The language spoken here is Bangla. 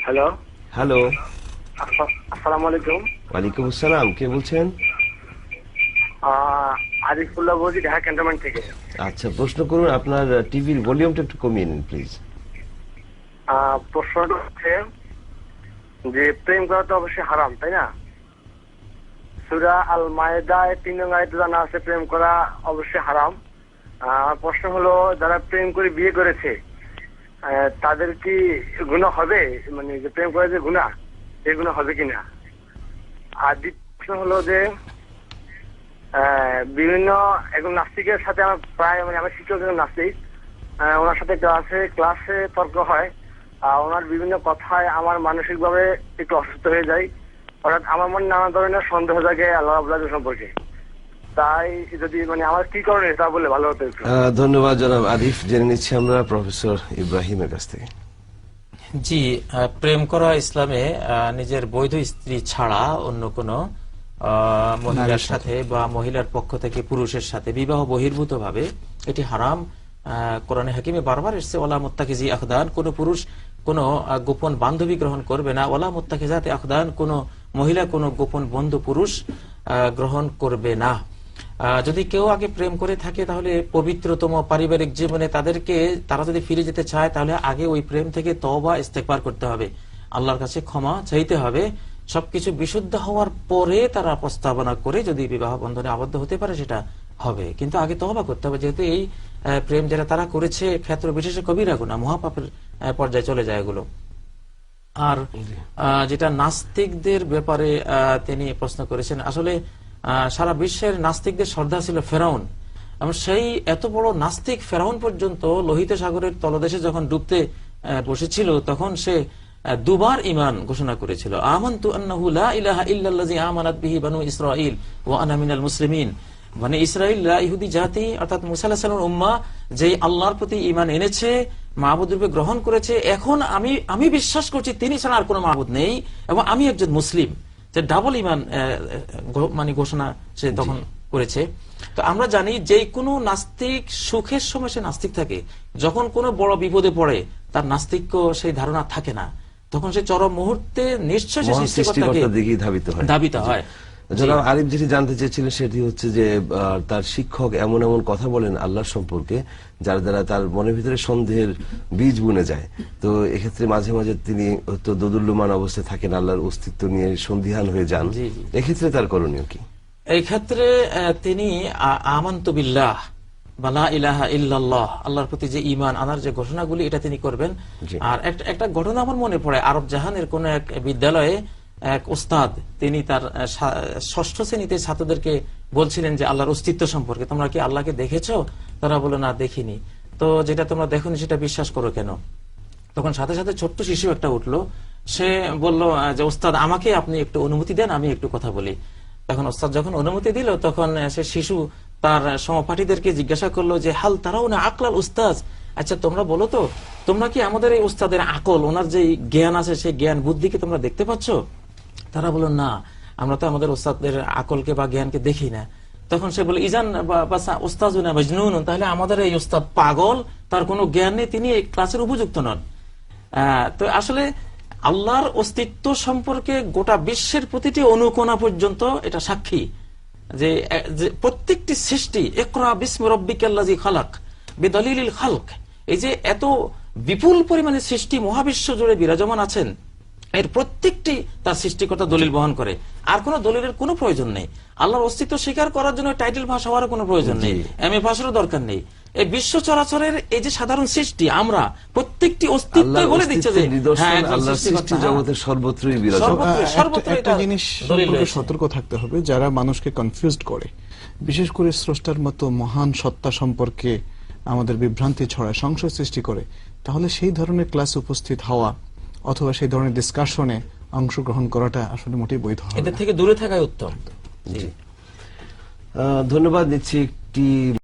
হ্যালো। হ্যালো। আসসালামু আলাইকুম। ওয়ালাইকুম আসসালাম, কে বলছেন? আরিফুল্লাহ বলছি, ঢাকা ক্যান্টনমেন্ট থেকে। আচ্ছা, প্রশ্ন করুন। আপনার টিভির ভলিউমটা একটু কমিয়ে নিন প্লিজ। প্রশ্নটা হচ্ছে যে প্রেম করা তো অবশ্যই হারাম, তাই না? সূরা আল মায়েদায় ৩ নং আয়াতে জানা আছে প্রেম করা অবশ্যই হারাম। আমার প্রশ্ন হলো, যারা প্রেম করে বিয়ে করেছে তাদের কি গুনাহ হবে? মানে যে প্রেম করে যে গুনাহ, এই গুনাহ হবে কিনা? আর দ্বিতীয় প্রশ্ন হলো যে বিভিন্ন একজন নাস্তিকের সাথে আমার প্রায়, মানে আমার শিক্ষক একজন নাস্তিক, ওনার সাথে ক্লাসে তর্ক হয়। ওনার বিভিন্ন কথায় আমার মানসিকভাবে একটু অসুস্থ হয়ে যায়। অর্থাৎ আমার মনে নানা ধরনের সন্দেহ জাগে আল্লাহ রাব্বুল আলামিন সম্পর্কে। তাই যদি মানে আমার কি করণীয় তা বলে ভালো হতো একটু। ধন্যবাদ জনাব আরিফ। জেনে নিচ্ছি আমরা প্রফেসর ইব্রাহিমের কাছ থেকে। জি, প্রেম করা ইসলামে নিজের বৈধ স্ত্রী ছাড়া অন্য কোনো মহিলার সাথে বা মহিলার পক্ষ থেকে পুরুষের সাথে বিবাহ বহির্ভূত ভাবে এটি হারাম। কোরআনে হাকিমে বারবার এসেছে, ওয়ালা মুত্তাকিজি আখদান, কোন পুরুষ কোন গোপন বান্ধবী গ্রহণ করবে না। ওয়ালা মুত্তাকিজাতি আখদান, কোন মহিলা কোন গোপন বন্ধু পুরুষ গ্রহণ করবে না। যদি কেউ আগে প্রেম করে থাকে তাহলে পবিত্রতম পারিবারিক জীবনে তারা যদি ফিরে যেতে চায় তাহলে আগে ওই প্রেম থেকে তওবা ইস্তেগফার করতে হবে, আল্লাহর কাছে ক্ষমা চাইতে হবে। সবকিছু বিশুদ্ধ হওয়ার পরে তারা প্রস্তাবনা করে যদি বিবাহ বন্ধনে আবদ্ধ হতে পারে সেটা হবে, কিন্তু আগে তওবা করতে হবে, যেহেতু এই প্রেম যারা তারা করেছে ক্ষেত্র বিশেষে কবিরা গুনাহ, মহাপাপের পর্যায়ে চলে যায় এগুলো। আর যেটা নাস্তিকদের ব্যাপারে তিনি প্রশ্ন করেছেন, আসলে সারা বিশ্বের নাস্তিকদের শ্রদ্ধা ছিল ফেরাউন, এবং সেই এত বড় নাস্তিক ফেরাউন পর্যন্ত লোহিত সাগরের তলদেশে যখন ডুবতে বসেছিল তখন সে দুবার ঈমান ঘোষণা করেছিল, আমানতু আন্নাহু লা ইলাহা ইল্লাল্লাযী আমানাত বিহি বানু ইসরাঈল ওয়া আনা মিনাল মুসলিমিন। মানে ইসরাইল ইহুদি জাতি অর্থাৎ মুসা আলাইহিস সালামের উম্মাহ যেই আল্লাহর প্রতি ঈমান এনেছে, মাহবুদ রূপে গ্রহণ করেছে, এখন আমি বিশ্বাস করছি তিনি ছাড়া আর কোনো মাহবুদ নেই এবং আমি একজন মুসলিম। যে ডাবল ঈমান মানে ঘোষণা সে তখন করেছে। তো আমরা জানি যে কোনো নাস্তিক সুখের সময় সে নাস্তিক থাকে, যখন কোনো বড় বিপদে পড়ে তার নাস্তিক্য সেই ধারণা থাকে না, তখন সে চরম মুহূর্তে নিশ্চয় সৃষ্টিকর্তার দিকেই ধাবিত হয়। জনাব আরিফ যেটি জানতে চেয়েছিলেন সেটি হচ্ছে যে তার শিক্ষক এমন এমন কথা বলেন আল্লাহর সম্পর্কে যার দ্বারা তার মনের ভিতরে সন্দেহের বীজ বুনে যায়। তো এক্ষেত্রে মাঝে মাঝে তিনি হয়তো দোদুল্যমান অবস্থায় থাকেন, আল্লাহর অস্তিত্ব নিয়ে সন্দিহান হয়ে যান। এক্ষেত্রে তার করণীয় কি? এই ক্ষেত্রে তিনি আমানতু বিল্লাহ বা লা ইলাহা ইল্লাল্লাহ, আল্লাহর প্রতি যে ঈমান আনার যে ঘোষণাগুলি এটা তিনি করবেন। আর একটা ঘটনা আমার মনে পড়ে, আরব জাহানের কোন এক বিদ্যালয়ে এক ওস্তাদ তিনি তার ষষ্ঠ শ্রেণীতে ছাত্রদেরকে বলছিলেন যে আল্লাহর অস্তিত্ব সম্পর্কে, তোমরা কি আল্লাহকে দেখেছো? তারা বলল না, দেখিনি। তো যেটা তোমরা দেখোনি সেটা বিশ্বাস করো কেন? তখন সাথে সাথে ছোট্ট শিশু একটা উঠলো, সে বলল যে ওস্তাদ আমাকে আপনি একটু অনুমতি দেন, আমি একটু কথা বলি। তখন ওস্তাদ যখন অনুমতি দিল তখন সে শিশু তার সহপাঠীদেরকে জিজ্ঞাসা করলো যে হাল তারাও না আকলাল উস্তাদ, আচ্ছা তোমরা বলো তো, তোমরা কি আমাদের এই উস্তাদের আকল, ওনার যে জ্ঞান আছে সেই জ্ঞান বুদ্ধিকে তোমরা দেখতে পাচ্ছ? তারা বলল না, আমরা তো আমাদের উস্তাদের আকলকে বা জ্ঞানকে দেখি না। তখন সে বলে ইজান উস্তাজুনা মাজনুন, তাহলে আমাদের এই উস্তাদ পাগল, তার কোনো জ্ঞান নেই, তিনি এই ক্লাসের উপযুক্ত নন। তো আসলে আল্লাহর অস্তিত্ব সম্পর্কে গোটা বিশ্বের প্রতিটি অনুকণা পর্যন্ত এটা সাক্ষী যে প্রত্যেকটি সৃষ্টি ইকরা বিসমি রাব্বিকাল্লাযী খালাক বিদলিলিল খালক, এই যে এত বিপুল পরিমাণে সৃষ্টি মহাবিশ্ব জুড়ে বিরাজমান আছেন, এর প্রত্যেকটি তার সৃষ্টিকর্তা দলিল বহন করে, আর কোন দলিলের কোনো প্রয়োজন নেই। আল্লাহর অস্তিত্ব স্বীকার করার জন্য টাইটেল ভাষা হওয়ার কোনো প্রয়োজন নেই, এমএ ভাষারও দরকার নেই। এই বিশ্ব চরাচরের এই যে সাধারণ সৃষ্টি, আমরা প্রত্যেকটি অস্তিত্ব বলে দিচ্ছে যে আল্লাহর সৃষ্টি জগতের সর্বত্রই বিরাজমান। একটা জিনিস সম্পর্কে সতর্ক থাকতে হবে, যারা মানুষকে কনফিউজড করে, বিশেষ করে স্রষ্টার মতো মহান সত্তা সম্পর্কে আমাদের বিভ্রান্তি ছড়ায়, সংশয় সৃষ্টি করে, তাহলে সেই ধরনের ক্লাস উপস্থিত হওয়া অথবা সেই ধরনের ডিসকাশনে অংশগ্রহণ করাটা আসলে মোটেই বৈধ হবে না। এদের থেকে দূরে থাকাই উত্তম। ধন্যবাদ দিচ্ছি একটি